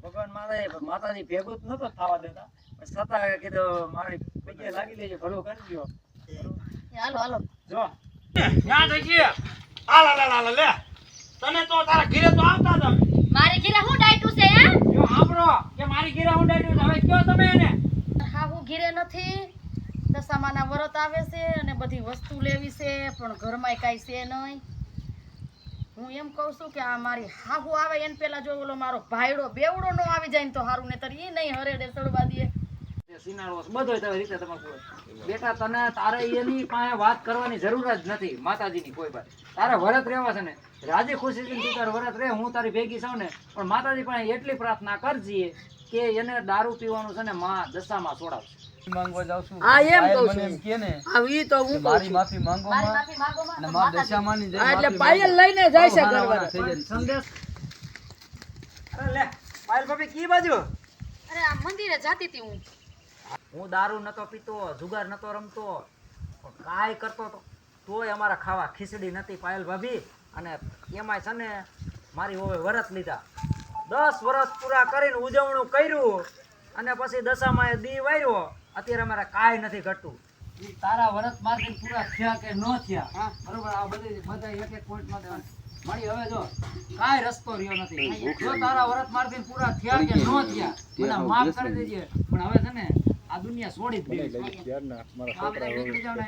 ભગવાન માતાજી ભેગું જ નતો થવા દેતા, પણ છતાં કીધું મારી પગે લાગી લેજો, ભલું કરજો. હાલો હાલો જો ક્યાં થઈ ગઈ? હાલ લે. તને તો તારા ઘરે તો આવતા જ અમે. મારી ઘીરે હું ડાયટું છે હે જો સાંભળો કે મારી ઘરે હું ડાયટું હવે કયો તમે એને. હા હું ઘીરે નથી, દશામાના વ્રત આવે છે અને બધી વસ્તુ લેવી છે, પણ ઘરમાં કાંઈ છે નહીં. હું એમ કહું છું કે આ મારી હાહુ આવે એને પેલા જો ઓલો મારો ભાઈડો બેવડો નો આવી જાય ને તો હારું, ને તરી નહીં હરેડે ચડવા દે. સિનારો બધોય તારી રીતે તમારે બેટા, તને તારે એની પાસે વાત કરવાની જરૂર જ નથી, માતાજીની કોઈ પાસે. તારે વ્રત રહેવા છે ને, રાજી ખુશીથી તું તારે વ્રત રહે, હું તારી ભેગી છું ને, પણ માતાજી પાસે એટલી પ્રાર્થના કરજે કે એને દારૂ પીવાનું છે ને માં દશામાં છોડાવશે. માંગવા જાવ છું આ એમ પાયલ કહું મને છું. એમ કે ને આ ઈ તો હું કહું મારી છું. માફી માંગો મારી માં માફી માંગો માં અને તો માં માતાજી. દશામાની જય આ એટલે માફી પાયલ માંગો. લઈને જાય છે હારા ઘરવાળા. વાળા થઈ જાય. સંદેશ. અરે લે પાયલ ભાભી કી બાજુ? અરે આ મંદિરે જાતી હતી હું. હું દારૂ નતો પીતો, જુગાર નતો રમતો, પણ કાંઈ કરતો તો તોય અમારા ખાવા ખીચડી નથી પાયલ ભાભી. અને એમાંય છે ને મારી હવે વરત લીધા, 10 વર્ષ પૂરા કરીને ઉજવણું કર્યું અને પછી દશામાં એ દી વાર્યો, અત્યારે અમારે કાંઈ નથી ઘટતું. ઈ તારા વરત માર્ગે પૂરા થયા કે ન થયા, બરોબર? આ બધા એક એક પોઈન્ટ માં દેવાના. મળી હવે જો કાંઈ રસ્તો રહ્યો નથી. જો તારા વરત માર્ગે પૂરા થયા કે ન થયા મને માફ કરી દેજે, પણ હવે છે ને આ દુનિયા છોડી જ દેવી. આ બધા નીકળી જાવ ને.